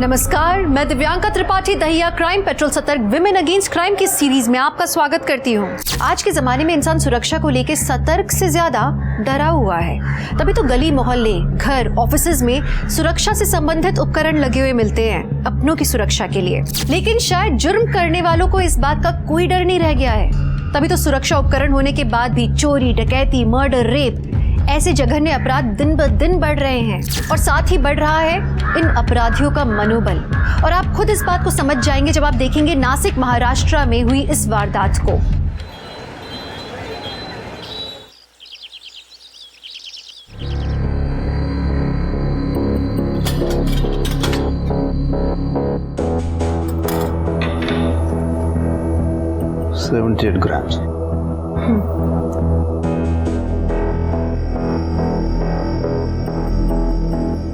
नमस्कार, मैं Divyanka Tripathi Dahiya crime petrol सतर्क विमेन अगेंस्ट क्राइम की सीरीज में आपका स्वागत करती हूँ। आज के जमाने में इंसान सुरक्षा को लेकर सतर्क से ज्यादा डरा हुआ है। तभी तो गली मोहल्ले, घर, ऑफिसेज में सुरक्षा से संबंधित उपकरण लगे हुए मिलते हैं अपनों की सुरक्षा के लिए। लेकिन शायद जुर्म करने वालों को इस बात का कोई डर नहीं रह गया है। तभी तो सुरक्षा उपकरण होने के बाद भी चोरी, डकैती, मर्डर, रेप ऐसे जघन्य अपराध दिन ब दिन बढ़ रहे हैं और साथ ही बढ़ रहा है इन अपराधियों का मनोबल। और आप खुद इस बात को समझ जाएंगे जब आप देखेंगे नासिक, महाराष्ट्र में हुई इस वारदात को। $78 grams।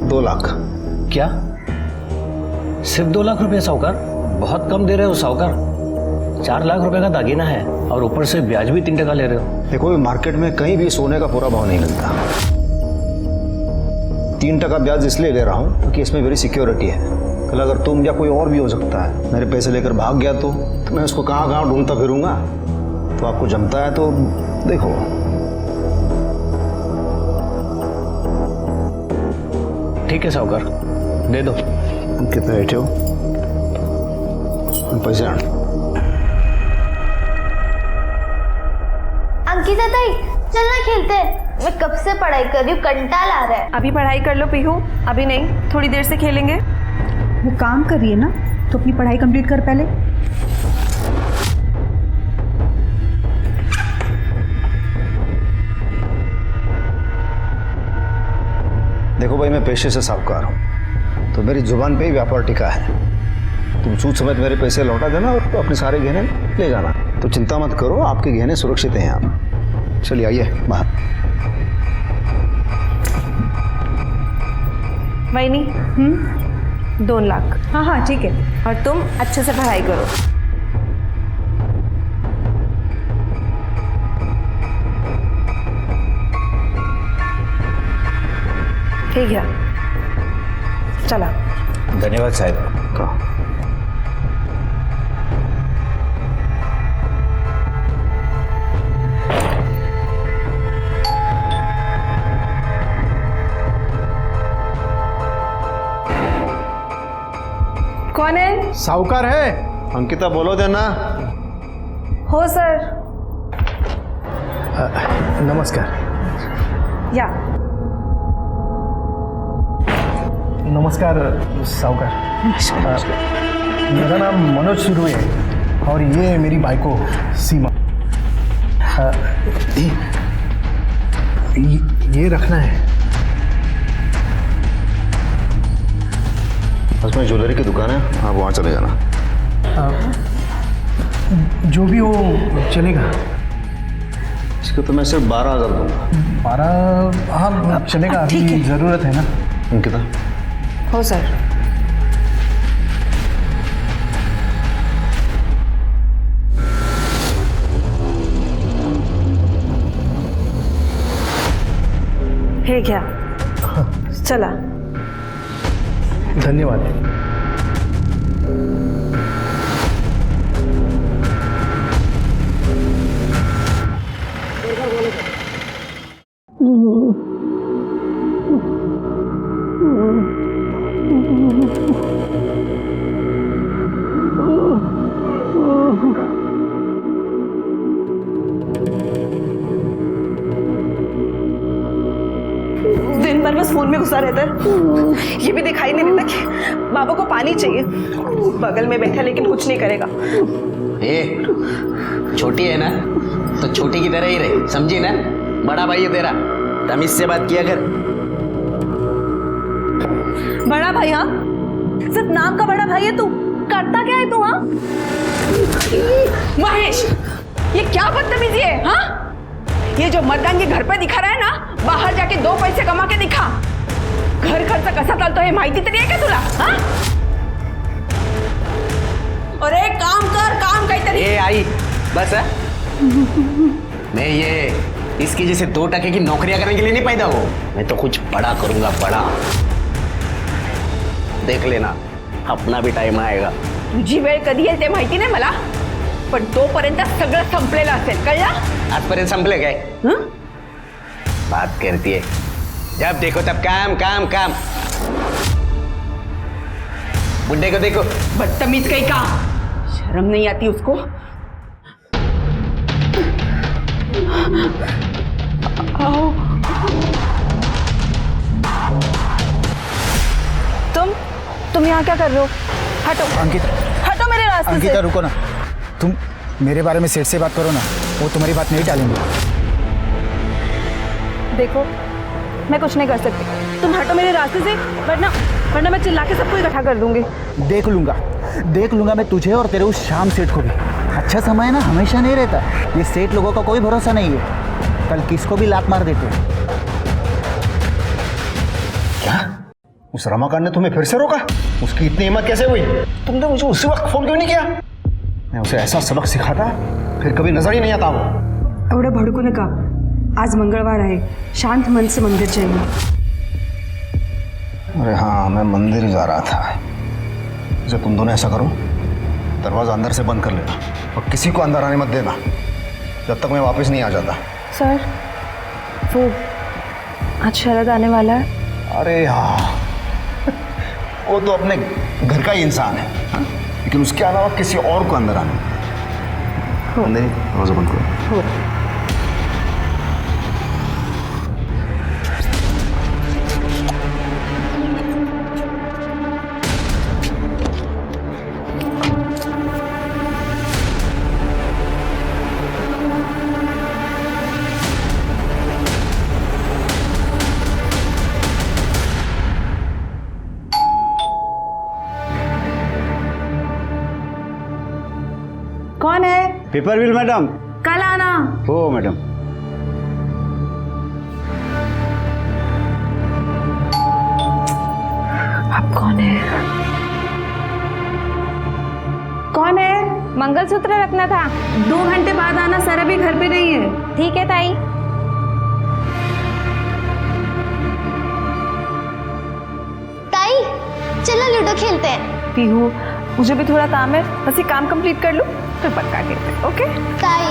2 लाख। क्या? सिर्फ 2 लाख रुपए साहूकार? बहुत कम दे रहे हो साहूकार। 4 लाख रुपए का दागीना है और ऊपर से ब्याज भी 3% ले रहे हो। देखो, मार्केट में कहीं भी सोने का पूरा भाव नहीं मिलता। 3% ब्याज इसलिए ले रहा हूँ क्योंकि इसमें मेरी सिक्योरिटी है। कल अगर तुम या कोई और भी हो सकता है मेरे पैसे लेकर भाग गया तो मैं उसको कहाँ कहाँ ढूंढता फिरूंगा। तो आपको जमता है तो देखो। ठीक है साहूकार, दे दो। कितने बैठे हो? पैसे आन। अंकिता ताई, चलना खेलते हैं। मैं कब से पढ़ाई कर रही हूँ, कंटाल आ रहा है। अभी पढ़ाई कर लो पीहू, अभी नहीं, थोड़ी देर से खेलेंगे। वो काम कर रही है ना, तो अपनी पढ़ाई कंप्लीट कर पहले। देखो भाई, मैं पेशे से साहूकार हूँ तो मेरी जुबान पे ही व्यापार टिका है। तुम सूद समेत मेरे पैसे लौटा देना और अपने सारे गहने ले जाना। तो चिंता मत करो, आपके गहने सुरक्षित हैं यहाँ। चलिए आइए बाहर। वहीनी, 2 लाख। हाँ हाँ ठीक है। और तुम अच्छे से पढ़ाई करो। ठीक है, चला। धन्यवाद साहब। कौन है? साहूकार है। अंकिता बोलो देना। हो सर। नमस्कार। या नमस्कार साहूकार। मेरा नाम मनोज सुरुए है और ये मेरी बाइको सीमा। ये रखना है। बस में ज्वेलरी की दुकान है, आप वहाँ चले जाना। जो भी हो चलेगा। इसको तो मैं सिर्फ 12,000 दूंगा। 12? हाँ चलेगा, अभी ज़रूरत है ना। अंकिता। हो सर। है क्या? चला। धन्यवाद। दिन भर बस फोन में घुसा रहता है। ये भी दिखाई नहीं देता कि बाबा को पानी चाहिए। बगल में बैठा लेकिन कुछ नहीं करेगा। छोटी है ना तो छोटी की तरह ही रहे, समझी ना? बड़ा भाई है तेरा, तमीज से बात किया कर। बड़ा भाई? हाँ, सिर्फ नाम का बड़ा भाई है तू, करता क्या है तू? हाँ, महेश, ये क्या बदतमीजी है? हाँ, ये जो मर्दांगी घर पे दिखा रहा है ना, बाहर जाके 2 पैसे कमा के दिखा. घर खर्च कसा चालतो हे माहिती तरी आहे का तुला? हाँ? अरे काम कर, काम काहीतरी. ए आई बस है? मैं ये इसकी जैसे 2% की नौकरियां करने के लिए नहीं पैदा हो. मैं तो कुछ बड़ा करूंगा, बड़ा. देख लेना, अपना भी टाइम आएगा. तुझी वेळ कधी येईल ते माहिती नाही मला, पण तोपर्यंत सगळं संपलेलं असेल, कळलं? आजपर्यंत संपले काय? हं? बात करती है, जब देखो तब काम काम काम. बुड्ढे को देखो. बदतमीज कहीं का, शर्म नहीं आती उसको? आओ. तुम यहाँ क्या कर रहे हो? हटो अंकिता, हटो मेरे रास्ते अंकिता से. रुको ना. तुम मेरे बारे में सेठ से बात करो ना, वो तुम्हारी बात नहीं टालेंगे. देखो, मैं कुछ नहीं कर सकती. तुम हटो मेरे रास्ते से, वरना मैं चिल्ला के सबको इकट्ठा कर दूंगी. देख लूंगा मैं तुझे और तेरे उस शाम सेठ को भी. अच्छा समय ना हमेशा नहीं रहता. ये सेठ लोगों का कोई भरोसा नहीं है, कल किसको भी लात मार देते. क्या उस रमाकांत ने तुम्हें फिर से रोका? उसकी इतनी हिम्मत कैसे हुई? तुमने मुझे उसी वक्त फोन क्यों नहीं किया? मैं उसे ऐसा सबक सिखाता फिर कभी नजर ही नहीं आता वो. एवढं भडकू नका. आज मंगळवार आहे, शांत मन से मंदिर जाइए. अरे हाँ, मैं मंदिर ही जा रहा था. जब तुम दोनों ऐसा करो, दरवाजा अंदर से बंद कर लेना और किसी को अंदर आने मत देना जब तक मैं वापस नहीं आ जाता. सर, वो आज शरद आने वाला है. अरे हाँ, वो तो अपने घर का ही इंसान है, हाँ? लेकिन उसके अलावा किसी और को अंदर आने अंदर ही दरवाजा बंद करो. कौन है? Paper bill madam. कल आना. हो मैडम. आप कौन है? कौन है? मंगलसूत्र रखना था. 2 घंटे बाद आना. सर अभी घर पे नहीं है. ठीक है ताई. ताई, चलो लूडो खेलते हैं. पीहू, मुझे भी थोड़ा काम है, बस ये काम कंप्लीट कर लूं फिर पक्का खेलते हैं. ओके? ताई,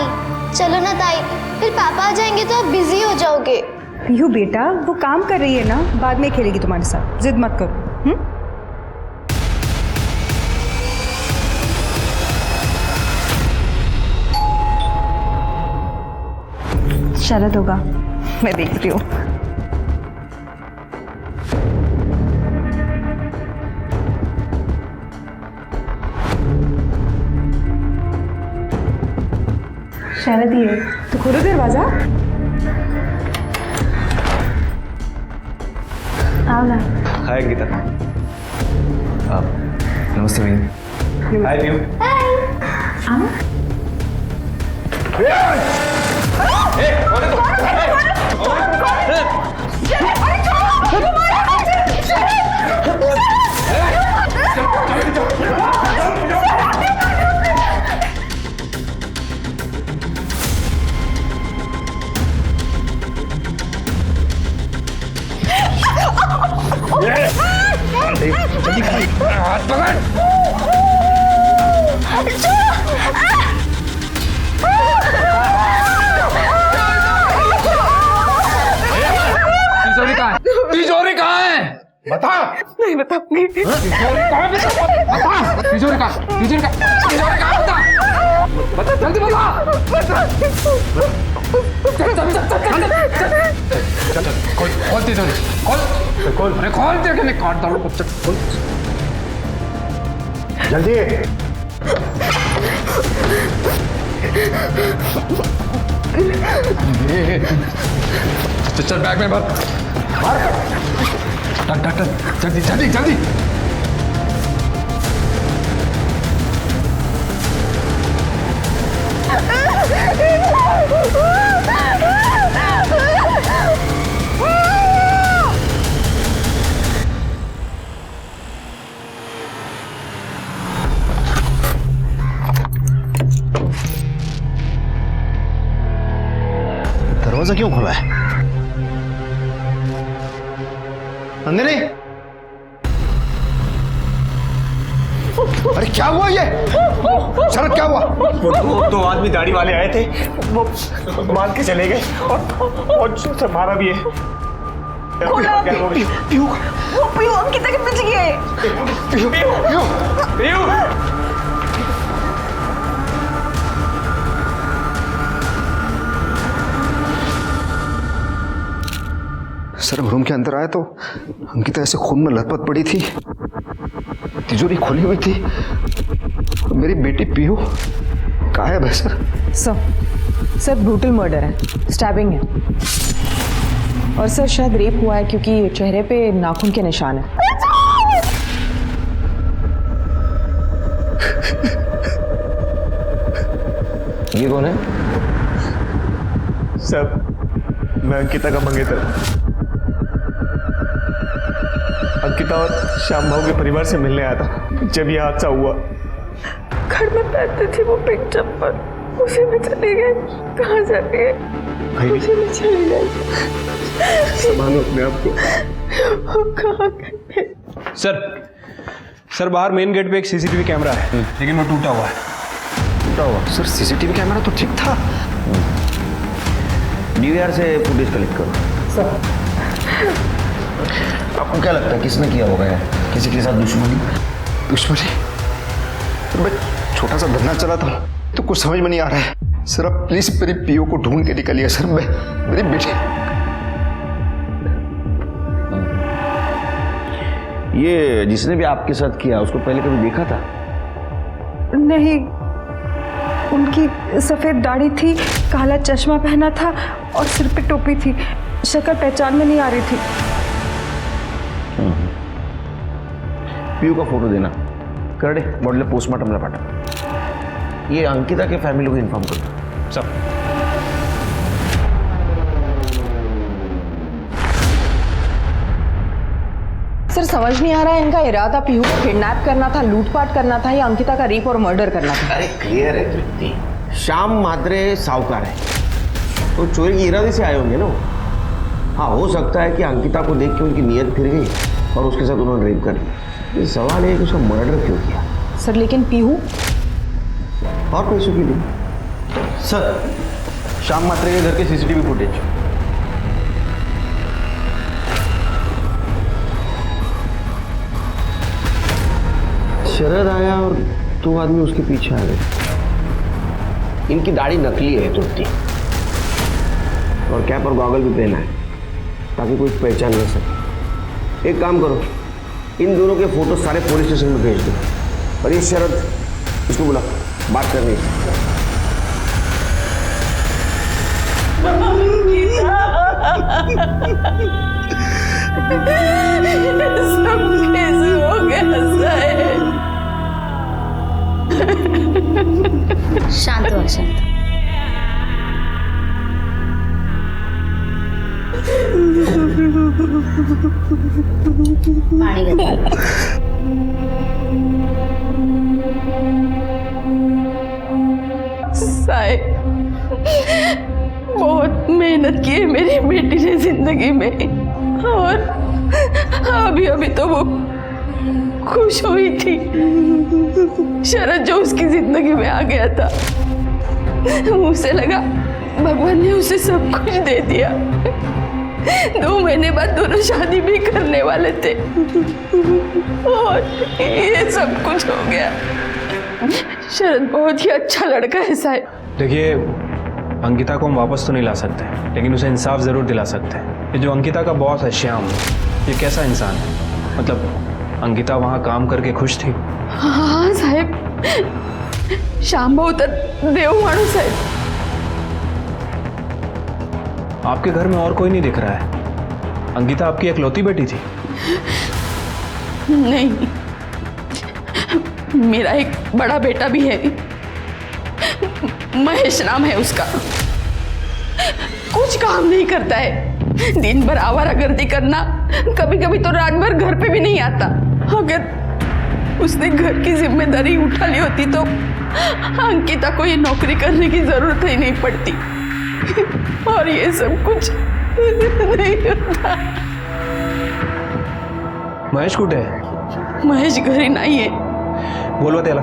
चलो ना ताई, फिर पापा आ जाएंगे तो आप बिजी हो जाओगे. पीहू बेटा, वो काम कर रही है ना, बाद में खेलेगी तुम्हारे साथ. जिद मत करो. शरद होगा, मैं देखती हूँ. शरद ही है तो खोलो दरवाजा. आओ ना. हाय अंकिता. नमस्ते भैया. हाय पीयू. आओ. तिजोरी कहाँ है? बता. नहीं बताऊंगी. तिजोरी कहाँ है? बता. तिजोरी कहाँ? तिजोरी कहाँ? बता. जल्दी बता. चल खोल तिजोरी. खोल. अरे खोल दे के काट डालो. खोल जल्दी. चल बैग में भर. जल्दी जल्दी जल्दी. दरवाजा क्यों खुला है? नंदिनी, अरे क्या हुआ ये? शरद क्या हुआ? वो दो आदमी दाढ़ी वाले आए थे, वो मार के चले गए और से मारा भी है। पीहू अंकिता के पीछे गए। सर रूम के अंदर आया तो अंकिता ऐसे खून में लथपथ पड़ी थी, तिजोरी खुली हुई थी। मेरी बेटी पीहू गायब है सर। सर ब्रूटल मर्डर है, स्टैबिंग है, और सर शायद रेप हुआ है क्योंकि चेहरे पे नाखून के निशान है। ये कौन है? सब मैं अंकिता का मंगेतर। अंकिता और श्याम भाव के परिवार से मिलने आया था जब यह हादसा हुआ। घर में बैठते थे वो पिक चप्पल, उसी में चले गए। कहाँ चले गए? उसी में चले गए। संभालो अपने आप को। कहाँ गए? सर बाहर मेन गेट पे एक सीसीटीवी कैमरा है, लेकिन वो टूटा हुआ है। टूटा हुआ? सर सीसीटीवी कैमरा तो ठीक था। डीवीआर से फुटेज कलेक्ट करो। आपको क्या लगता है किसने किया होगा यार? किसी के साथ दुश्मनी? दुश्मनी? तो मैं छोटा सा धरना चला था तो कुछ समझ में नहीं आ रहा है सर। आप प्लीज मेरी पीओ को ढूंढ के निकलिए सर। मैं मेरी बेटी। ये जिसने भी आपके साथ किया उसको पहले कभी देखा था? नहीं, उनकी सफ़ेद दाढ़ी थी, काला चश्मा पहना था और सिर पे टोपी थी। शक्ल पहचान में नहीं आ रही थी। पीयू का फोटो देना, कर दे बॉडीला पोस्टमार्टमला पाठव। ये अंकिता के फैमिली को इन्फॉर्म कर दो। सब सर समझ नहीं आ रहा है इनका इरादा पीहू को किडनैप करना था, लूटपाट करना था, या अंकिता का रेप और मर्डर करना था। अरे क्लियर है तृप्ति, श्याम म्हात्रे साहूकार है तो चोरी के इरादे से आए होंगे ना। हाँ, हो सकता है कि अंकिता को देख के उनकी नीयत फिर गई और उसके साथ उन्होंने रेप कर दिया। ये सवाल है कि उसका मर्डर क्यों किया? सर लेकिन पीहू और पैसों के लिए। सर श्याम म्हात्रे के घर के सीसीटीवी फुटेज। शरद आया और दो आदमी उसके पीछे आ गए। इनकी दाढ़ी नकली है तृप्ति, और कैप और गॉगल भी पहना है ताकि कोई पहचान न सके। एक काम करो, इन दोनों के फोटो सारे पुलिस स्टेशन में भेज दो, और ये शरद इसको बुला, बात करनी है। सब कैसे हो गया? शांत हो, शांत। पानी साहिब, बहुत मेहनत की है मेरी बेटी ने जिंदगी में, और अभी अभी तो वो खुश हुई थी। शरद जो उसकी जिंदगी में आ गया था, उसे लगा भगवान ने उसे सब कुछ दे दिया। 2 महीने बाद दोनों शादी भी करने वाले थे, और ये सब कुछ हो गया। शरद बहुत ही अच्छा लड़का है साहिब। देखिए, अंकिता को हम वापस तो नहीं ला सकते, लेकिन उसे इंसाफ ज़रूर दिला सकते हैं। ये जो अंकिता का बॉस है श्याम, ये कैसा इंसान है? मतलब अंकिता वहाँ काम करके खुश थी? हाँ साहेब, श्याम भाऊ तर देव माणूस है। आपके घर में और कोई नहीं दिख रहा है। अंकिता आपकी इकलौती बेटी थी? नहीं, मेरा एक बड़ा बेटा भी है, महेश नाम है उसका। कुछ काम नहीं करता है, दिन भर आवारागर्दी करना, कभी कभी तो रात भर घर पे भी नहीं आता। अगर उसने घर की जिम्मेदारी उठा ली होती तो अंकिता को ये नौकरी करने की जरूरत ही नहीं पड़ती। और ये सब कुछ नहीं होता। महेश कुठे आहे? महेश घरी नाहीये. बोलवा त्याला.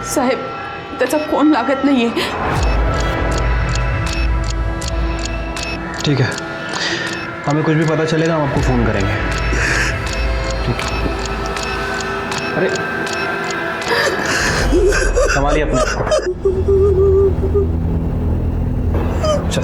साहेब, त्याचा फोन लागत नाहीये. ठीक है, हमें कुछ भी पता चलेगा हम आपको फ़ोन करेंगे. ठीक है. अरे संभालिए अपने आप को. चल.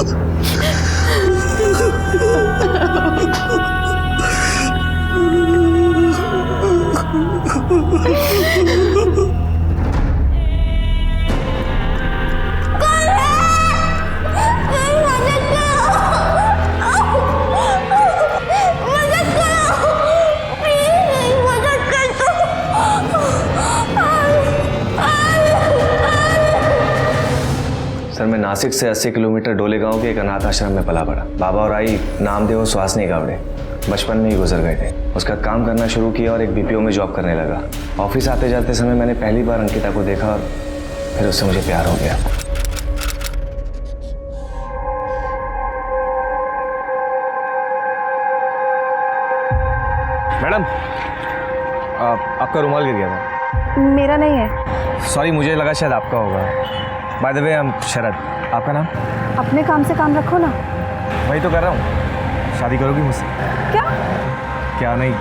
सर, मैं नासिक से 80 किलोमीटर डोले गांव के एक अनाथ आश्रम में पला पड़ा. बाबा और आई नामदेव सुहासनी गावड़े बचपन में ही गुजर गए थे. उसके बाद काम करना शुरू किया और एक बीपीओ में जॉब करने लगा. ऑफिस आते जाते समय मैंने पहली बार अंकिता को देखा और फिर उससे मुझे प्यार हो गया. मैडम, आपका रुमाल गिर गया था. मेरा नहीं है. सॉरी, मुझे लगा शायद आपका होगा. By the way, I am Sharad. आपका नाम? अपने काम से काम रखो ना. वही तो कर रहा हूँ. शादी करोगी मुझसे? क्या? क्या नहीं?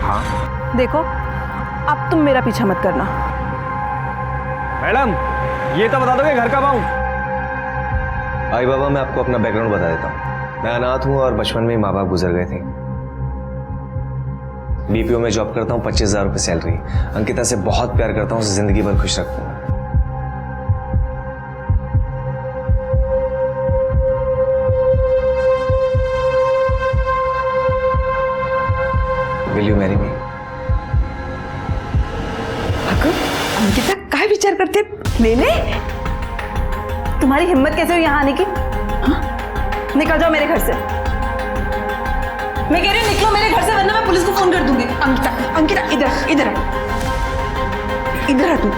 हाँ. देखो, अब तुम मेरा पीछा मत करना. मैडम, ये तो बता दो कि घर कब आऊँ? आई बाबा, मैं आपको अपना बैकग्राउंड बता देता हूँ. मैं अनाथ हूँ और बचपन में ही माँ बाप गुजर गए थे. बीपीओ में जॉब करता हूँ, 25,000 रुपये सैलरी. अंकिता से बहुत प्यार करता हूँ, उसे जिंदगी भर खुश रखूँगा. Will you marry me? Ankita, काय विचार करते? ले ले. तुम्हारी हिम्मत कैसे हुई यहाँ आने की? हाँ? निकल जाओ मेरे घर से. मैं कह रही हूँ निकलो मेरे घर से, वरना मैं पुलिस को फोन कर दूंगी. अंकिता, अंकिता, इधर इधर इधर आ. तू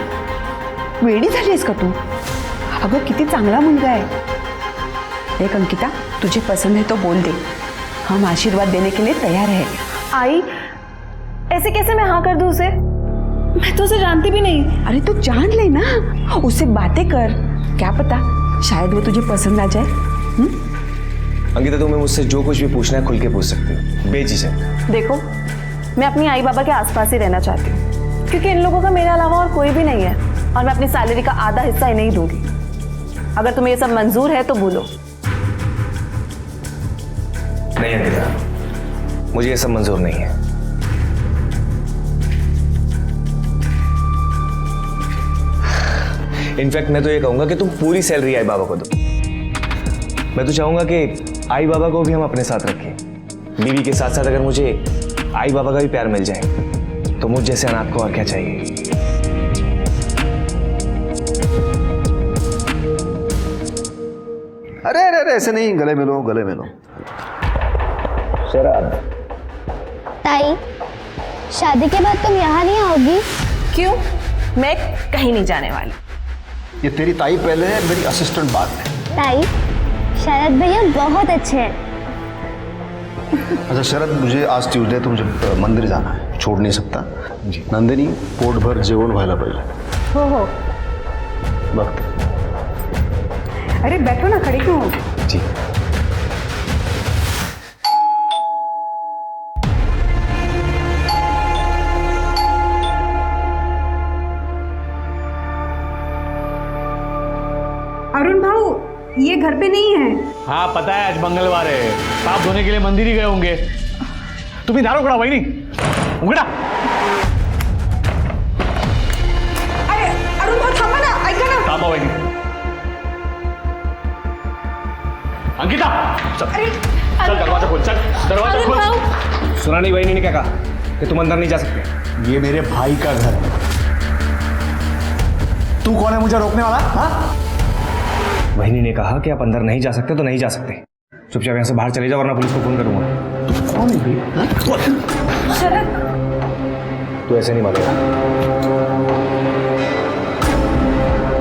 वेडी झाली आहेस का तू? अगं किती चांगला मुलगा आहे. देख अंकिता, तुझे पसंद है तो बोल दे. हम आशीर्वाद देने के लिए तैयार है. आई, ऐसे कैसे मैं हाँ कर दूं उसे? मैं तो उसे जानती भी नहीं. अरे तू जान ले ना, उससे बातें कर. क्या पता शायद वो तुझे पसंद आ जाए. अंकिता, तुम्हें मुझसे जो कुछ भी पूछना है खुल के पूछ सकती हो, बेझिझक. देखो, मैं अपनी आई बाबा के आसपास ही रहना चाहती हूँ, क्योंकि इन लोगों का मेरे अलावा और कोई भी नहीं है, और मैं अपनी सैलरी का आधा हिस्सा इन्हें ही दूंगी. अगर तुम्हें ये सब मंजूर है तो बोलो. नहीं अंकिता, मुझे ये सब मंजूर नहीं है. इनफैक्ट मैं तो ये कहूंगा कि तुम पूरी सैलरी आई बाबा को दो. मैं तो चाहूंगा कि आई बाबा को भी हम अपने साथ रखें. बीवी के साथ साथ अगर मुझे आई बाबा का भी प्यार मिल जाए तो मुझ जैसे अनाथ को और क्या चाहिए. अरे अरे अरे, ऐसे नहीं. गले मिलो, गले मिलो. शराब. ताई, शादी के बाद तुम यहाँ नहीं आओगी? क्यों? मैं कहीं नहीं जाने वाली. ये तेरी ताई पहले है, मेरी असिस्टेंट बाद में. ताई, शरद भैया बहुत अच्छे हैं. अच्छा शरद, मुझे आज ट्यूसडे तो मुझे मंदिर जाना है, छोड़ नहीं सकता. जी. नंदिनी, पोटभर जेवण व्हायला पाहिजे. हो. वक्त. अरे बैठो ना, खड़ी क्यों? जी. अरुण भाऊ, ये घर पे नहीं है. हाँ पता है, आज मंगलवार है, पाप धोने के लिए मंदिर ही गए होंगे. तुम्ही दार उघडा वहिनी, उघडा. अरे अरुण भाऊ थांबा ना, ऐका ना. थांबा वहिनी. अंकिता, चल दरवाजा खोल. चल दरवाजा खोल. सुना नहीं बहनी ने क्या कहा कि तुम अंदर नहीं जा सकते? ये मेरे भाई का घर है. तू कौन है मुझे रोकने वाला? हाँ? बहनी ने कहा कि आप अंदर नहीं जा सकते तो नहीं जा सकते. चुपचाप यहाँ से बाहर चले जाओ वरना पुलिस को फोन करूंगा। कौन है भैया? शरद, तू ऐसे नहीं मानेगा।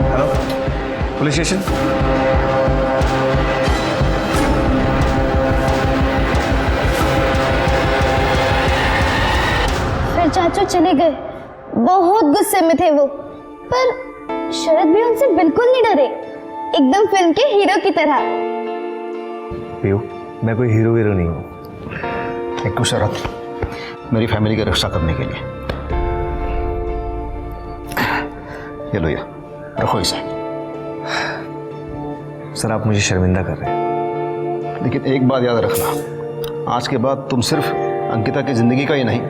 Hello, police station. फिर चाचू चले गए। बहुत गुस्से में थे वो, पर शरद भी उनसे बिल्कुल नहीं डरे, एकदम फिल्म के हीरो की तरह। पीयू, मैं कोई हीरो नहीं हूँ। एक शरद, मेरी फैमिली की रक्षा करने के लिए ये लो, ये रखो इसे। सर आप मुझे शर्मिंदा कर रहे हैं। लेकिन एक बात याद रखना, आज के बाद तुम सिर्फ अंकिता की जिंदगी का ही नहीं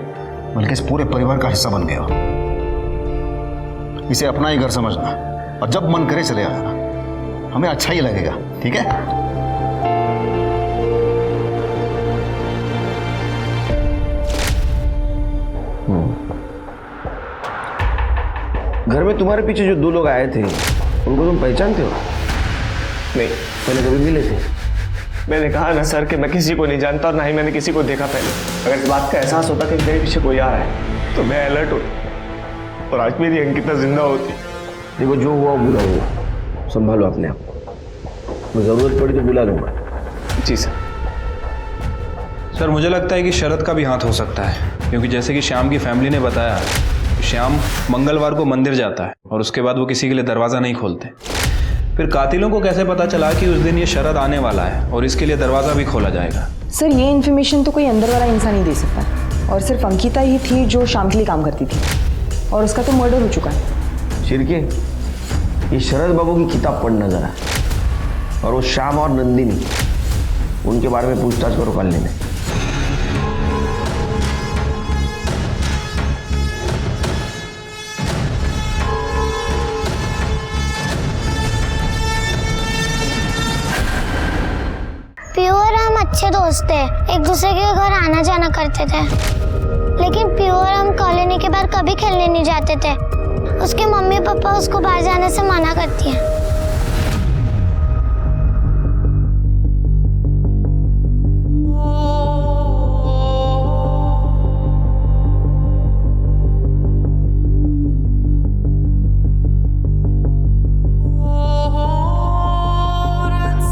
बल्कि इस पूरे परिवार का हिस्सा बन गए हो। इसे अपना ही घर समझना और जब मन करे चले आना, हमें अच्छा ही लगेगा, ठीक है? घर में तुम्हारे पीछे जो 2 लोग आए थे उनको तुम पहचानते हो? नहीं, पहले कभी मिले थे? मैंने कहा ना सर कि मैं किसी को नहीं जानता और ना ही मैंने किसी को देखा पहले। अगर इस बात का एहसास होता कि मेरे पीछे कोई आ रहा है तो मैं अलर्ट होता और आज मेरी अंकिता जिंदा होती। देखो, जो हुआ बुरा हुआ, संभालो अपने आप को, जरूरत पड़ी तो बुला लूंगा। जी सर। सर मुझे लगता है कि शरद का भी हाथ हो सकता है, क्योंकि जैसे कि श्याम की फैमिली ने बताया, श्याम मंगलवार को मंदिर जाता है और उसके बाद वो किसी के लिए दरवाज़ा नहीं खोलते। फिर कातिलों को कैसे पता चला कि उस दिन ये शरद आने वाला है और इसके लिए दरवाज़ा भी खोला जाएगा? सर ये इन्फॉर्मेशन तो कोई अंदर वाला इंसान ही दे सकता, और सिर्फ अंकिता ही थी जो शाम के लिए काम करती थी, और उसका तो मर्डर हो चुका है। शिरके, ये शरद बाबू की किताब पढ़ना जरा, और वो श्याम और नंदिनी, उनके बारे में पूछताछ करो कल में। पियो और हम अच्छे दोस्त थे, एक दूसरे के घर आना जाना करते थे, लेकिन पियो और हम कॉलोनी के बाहर कभी खेलने नहीं जाते थे। उसके मम्मी पापा उसको बाहर जाने से मना करती हैं।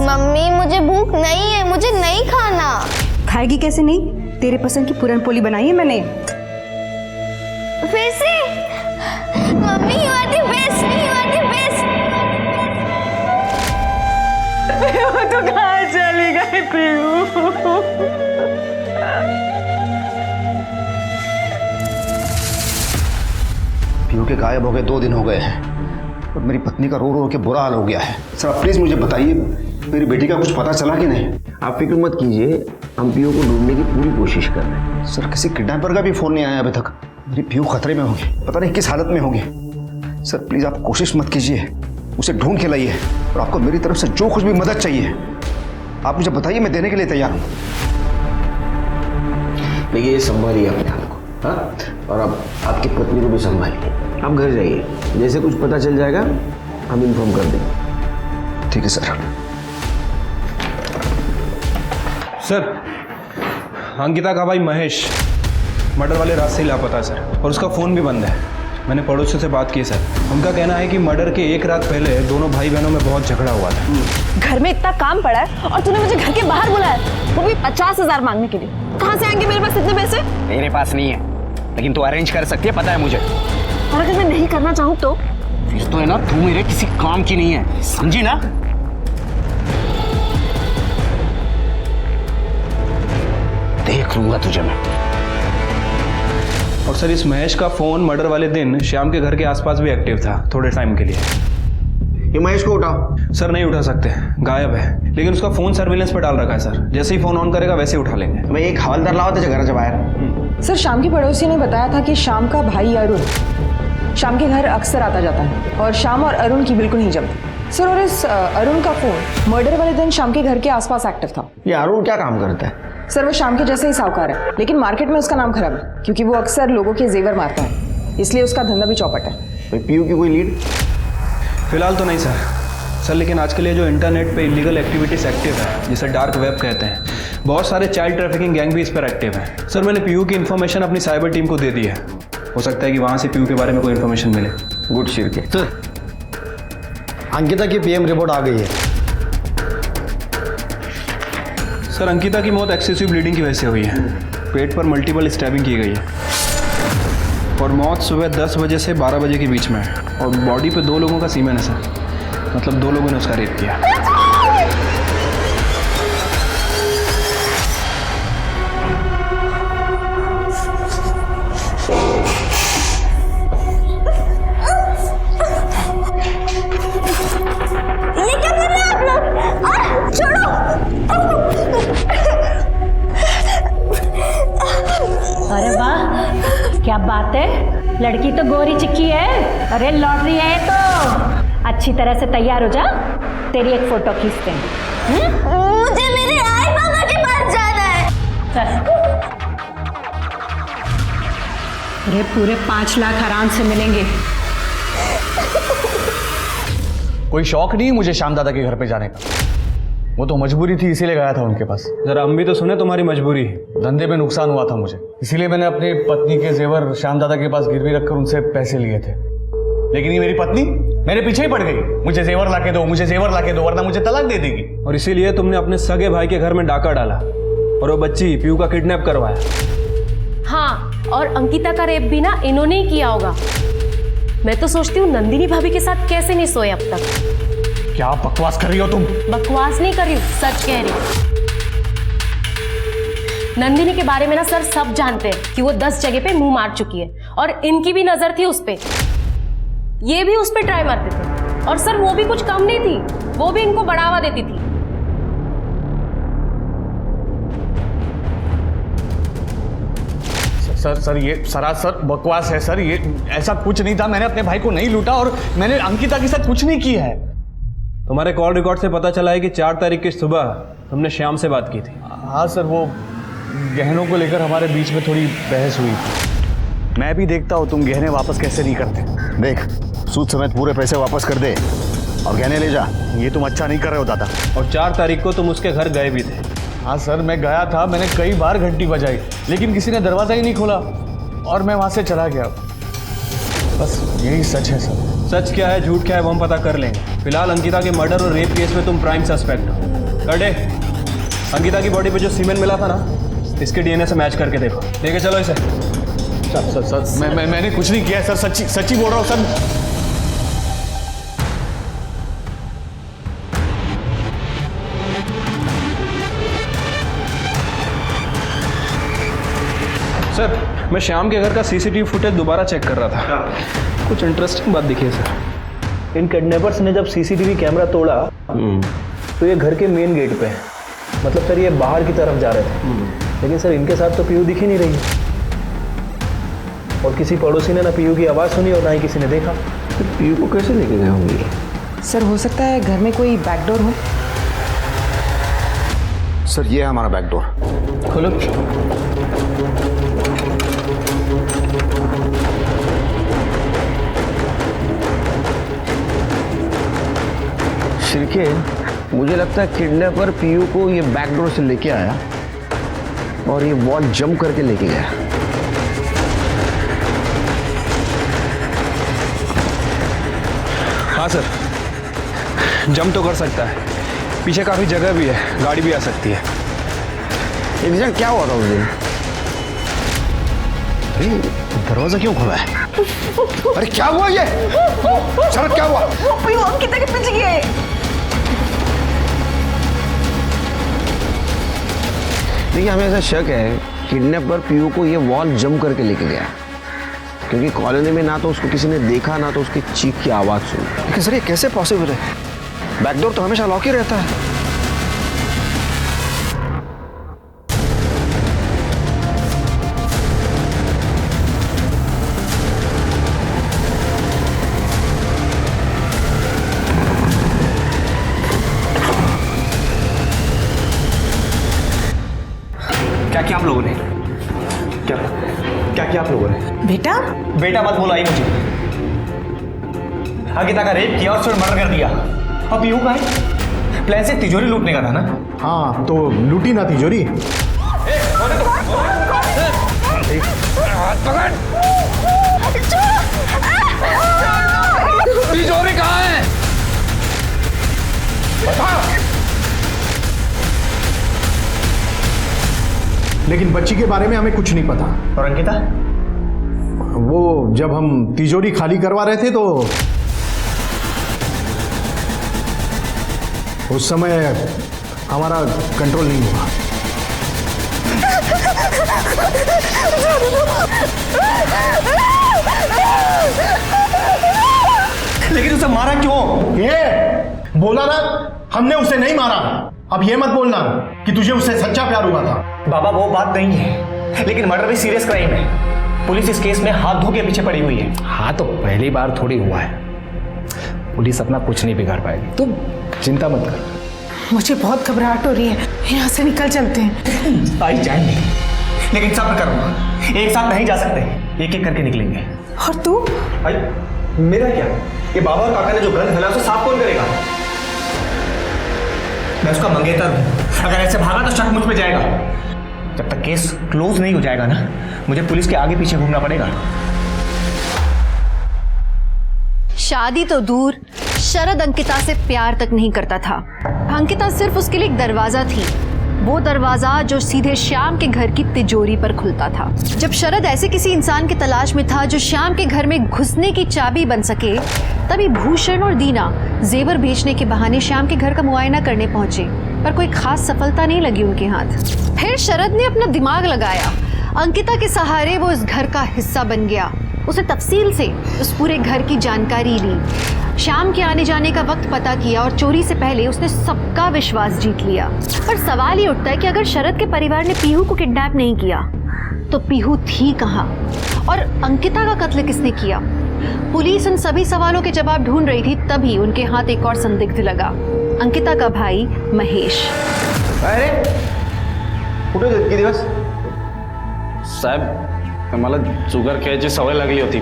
मम्मी मुझे भूख नहीं है, मुझे नहीं खाना। खाएगी कैसे नहीं? तेरे पसंद की पूरन पोली बनाई है मैंने। फिर से? Mummy you are the best, you are the best. तो कहाँ चली गई पीयू? पीयू के गायब हो गए 2 दिन हो गए हैं और मेरी पत्नी का रो रो के बुरा हाल हो गया है। सर आप प्लीज मुझे बताइए, मेरी बेटी का कुछ पता चला कि नहीं? आप फिक्र मत कीजिए, हम पीयू को ढूंढने की पूरी कोशिश कर रहे हैं। सर किसी किडनैपर का भी फोन नहीं आया अभी तक। मेरी पीयू खतरे में होगी, पता नहीं किस हालत में होगी। सर प्लीज आप कोशिश मत कीजिए, उसे ढूंढ के लाइए, और आपको मेरी तरफ से जो कुछ भी मदद चाहिए आप मुझे बताइए, मैं देने के लिए तैयार हूँ। देखिए संभालिए अपने आप को, हाँ, और अब आपकी पत्नी को भी संभालिए। आप घर जाइए, जैसे कुछ पता चल जाएगा हम इन्फॉर्म कर देंगे। ठीक है सर। सर अंकिता का भाई महेश मर्डर वाले रात से ही लापता है सर, और उसका फ़ोन भी बंद है। मैंने पड़ोसियों से बात की सर, उनका कहना है कि मर्डर के 1 रात पहले दोनों भाई बहनों में बहुत झगड़ा हुआ था। घर में इतना काम पड़ा है और तूने मुझे घर के बाहर बुलाया, वो भी 50,000 मांगने के लिए। कहाँ से आएंगे मेरे पास इतने पैसे? मेरे पास नहीं है, लेकिन तू अरेंज कर सकती है, पता है मुझे। और अगर मैं नहीं करना चाहूँ तो? फिर तो है ना, तू मेरे किसी काम की नहीं है, समझी ना? देख लूंगा तुझे मैं। और सर इस महेश का फ़ोन मर्डर वाले दिन श्याम के घर के आसपास भी एक्टिव था थोड़े टाइम के लिए। ये महेश को उठाओ। सर नहीं उठा सकते, गायब है, लेकिन उसका फ़ोन सर्विलेंस पर डाल रखा है सर। जैसे ही फ़ोन ऑन करेगा वैसे ही उठा लेंगे। मैं एक हवलदार लाओ तो घराच्या बाहेर। सर शाम की पड़ोसी ने बताया था कि शाम का भाई अरुण शाम के घर अक्सर आता जाता है, और शाम और अरुण की बिल्कुल नहीं जमती। सर और इस अरुण का फोन मर्डर वाले दिन शाम के घर के आसपास एक्टिव था। ये अरुण क्या काम करता है? सर वो शाम के जैसे ही साहूकार है, लेकिन मार्केट में उसका नाम खराब है क्योंकि वो अक्सर लोगों के जेवर मारता है, इसलिए उसका धंधा भी चौपट है। पीयू की कोई लीड? फिलहाल तो नहीं सर, सर लेकिन आजकल ये जो इंटरनेट पे इलीगल एक्टिविटीज़ एक्टिव है, जिसे डार्क वेब कहते हैं, बहुत सारे चाइल्ड ट्रैफिकिंग गैंग भी इस पर एक्टिव हैं। सर मैंने पीयू की इन्फॉर्मेशन अपनी साइबर टीम को दे दी है, हो सकता है कि वहाँ से पीयू के बारे में कोई इन्फॉर्मेशन मिले। गुड शिरके। सर अंकिता की पीएम रिपोर्ट आ गई है। सर अंकिता की मौत एक्सेसिव ब्लीडिंग की वजह से हुई है, पेट पर मल्टीपल स्टैबिंग की गई है और मौत सुबह 10 बजे से 12 बजे के बीच में है और बॉडी पे 2 लोगों का सीमेन है सर, मतलब 2 लोगों ने उसका रेप किया। ये क्या कर रहे हैं आप लोग? छोड़ो। अरे वाह, क्या बात है, लड़की तो गोरी चिक्की है। अरे लॉटरी है तो अच्छी तरह से तैयार हो जा, तेरी एक फोटो खींचते हैं। मुझे मेरे आई बाबा के पास जाना है। चल। अरे पूरे 5 लाख आराम से मिलेंगे। कोई शौक नहीं है मुझे श्याम दादा के घर पे जाने का, वो तो मजबूरी थी इसीलिए गया था उनके पास। जरा हम भी तो सुने तुम्हारी मजबूरी। धंधे में नुकसान हुआ था मुझे, इसीलिए मैंने अपनी पत्नी के जेवर श्याम दादा के पास गिरवी रखकर उनसे पैसे लिए थे। लेकिन ये मेरी पत्नी मेरे पीछे ही पड़ गई, मुझे जेवर लाके दो, मुझे जेवर लाके दो, वरना मुझे तलाक दे देगी। और इसीलिए तुमने अपने सगे भाई के घर में डाका डाला और वो बच्ची पीयू का किडनैप करवाया। हाँ, और अंकिता का रेप भी ना इन्होंने ही किया होगा। मैं तो सोचती हूँ नंदिनी भाभी के साथ कैसे नहीं सोए अब तक। क्या बकवास कर रही हो तुम? बकवास नहीं कर रही हूँ, सच कह रही हूँ। नंदिनी के बारे में ना सर सब जानते हैं कि वो 10 जगह पे मुंह मार चुकी है और इनकी भी नजर थी उस पे। ये भी उस पे ट्राई मारते थे और सर वो भी कुछ कम नहीं थी, वो भी इनको बढ़ावा देती थी। सर ये सरासर बकवास है सर, ये ऐसा कुछ नहीं था। मैंने अपने भाई को नहीं लूटा और मैंने अंकिता के साथ कुछ नहीं किया है। तुम्हारे कॉल रिकॉर्ड से पता चला है कि 4 तारीख की सुबह तुमने श्याम से बात की थी। हाँ सर, वो गहनों को लेकर हमारे बीच में थोड़ी बहस हुई थी। मैं भी देखता हूँ तुम गहने वापस कैसे नहीं करते। देख सूद समेत पूरे पैसे वापस कर दे और गहने ले जा। ये तुम अच्छा नहीं कर रहे हो दादा। और 4 तारीख को तुम उसके घर गए भी थे। हाँ सर, मैं गया था, मैंने कई बार घंटी बजाई लेकिन किसी ने दरवाज़ा ही नहीं खोला और मैं वहाँ से चला गया। बस यही सच है सर। सच क्या है झूठ क्या है वो हम पता कर लेंगे। फिलहाल अंकिता के मर्डर और रेप केस में तुम प्राइम सस्पेक्ट हो। करडे, अंकिता की बॉडी पे जो सीमेन मिला था ना, इसके डीएनए से मैच करके देखो। लेके चलो इसे। सर मैंने कुछ नहीं किया सर, सच्ची बोल रहा हूँ सर। सर मैं श्याम के घर का सीसीटीवी फुटेज दोबारा चेक कर रहा था। कुछ इंटरेस्टिंग बात दिखी है सर। इन किडनैपर्स ने जब सीसीटीवी कैमरा तोड़ा तो ये घर के मेन गेट पे है, मतलब सर ये बाहर की तरफ जा रहे थे। लेकिन सर इनके साथ तो पीयू दिख ही नहीं रही और किसी पड़ोसी ने ना पीयू की आवाज़ सुनी और ना ही किसी ने देखा। तो पीयू को कैसे लेके गए होंगे? सर हो सकता है घर में कोई बैकडोर हो। सर ये है हमारा बैकडोर। खोलो। शिरके, मुझे लगता है किडनैपर पीयू को ये बैकडोर से लेके आया और ये वॉल जंप करके लेके गया। हाँ सर, जंप तो कर सकता है, पीछे काफ़ी जगह भी है, गाड़ी भी आ सकती है। एग्जैक्ट क्या हुआ था उस दिन? दरवाजा क्यों खुला है? अरे क्या हुआ ये? शरद क्या हुआ? पीयू अंकिता के पीछे गए। देखिए हमें ऐसा शक है किडनैपर पीयू को ये वॉल जंप करके लेके गया, क्योंकि कॉलोनी में ना तो उसको किसी ने देखा ना तो उसकी चीख की आवाज़ सुनी। लेकिन सर ये कैसे पॉसिबल है? बैकडोर तो हमेशा लॉक ही रहता है। क्या किया आप लोगों ने? क्या किया आप लोगों ने? बेटा बेटा मत बोला ही मुझे। अंकिता का रेप किया और उसने मर्डर कर दिया अब पीहू का है? प्लान से तिजोरी लूटने का था ना? हाँ तो लूटी ना तिजोरी। तिजोरी कहाँ है? लेकिन बच्ची के बारे में हमें कुछ नहीं पता। और अंकिता? वो जब हम तिजोरी खाली करवा रहे थे तो उस समय हमारा कंट्रोल नहीं हुआ। लेकिन उसे मारा क्यों? ये बोला ना, हमने उसे नहीं मारा। अब ये मत बोलना कि तुझे उससे सच्चा प्यार हुआ था। बाबा वो बात नहीं है, लेकिन मर्डर भी सीरियस क्राइम है। पुलिस इस केस में हाथ धो के पीछे पड़ी हुई है। हाँ तो पहली बार थोड़ी हुआ है, पुलिस अपना कुछ नहीं बिगाड़ पाएगी, तुम चिंता मत कर। मुझे बहुत घबराहट हो रही है, यहाँ से निकल चलते हैं। आई जाएंगे, लेकिन सब करूंगा। एक साथ नहीं जा सकते, एक एक करके निकलेंगे। और तू? भाई मेरा क्या? ये बाबा और काका ने जो गंद फैला उसे साफ कौन करेगा? मैं उसका मंगेतर हूं। अगर ऐसे भागा तो शक मुझ पे जाएगा। जब तक केस क्लोज नहीं हो जाएगा ना, मुझे पुलिस के आगे पीछे घूमना पड़ेगा। शादी तो दूर, शरद अंकिता से प्यार तक नहीं करता था। अंकिता सिर्फ उसके लिए एक दरवाजा थी, वो दरवाजा जो सीधे श्याम के घर की तिजोरी पर खुलता था। जब शरद ऐसे किसी इंसान की तलाश में था जो श्याम के घर में घुसने की चाबी बन सके, तभी भूषण और दीना जेवर बेचने के बहाने श्याम के घर का मुआयना करने पहुंचे, पर कोई खास सफलता नहीं लगी उनके हाथ। फिर शरद ने अपना दिमाग लगाया। अंकिता के सहारे वो इस घर का हिस्सा बन गया। उसने तफसील से उस पूरे घर की जानकारी ली, श्याम के आने जाने का वक्त पता किया और चोरी से पहले उसने सबका विश्वास जीत लिया। पर सवाल ये उठता है कि अगर शरद के परिवार ने पीहू को किडनैप नहीं किया तो पीहू थी कहाँ और अंकिता का कत्ल किसने किया? पुलिस उन सभी सवालों के जवाब ढूंढ रही थी, तभी उनके हाथ एक और संदिग्ध लगा, अंकिता का भाई महेश। अरे कुठे होते किती दिवस? साहब मला शुगर खेळायची सवय लागली होती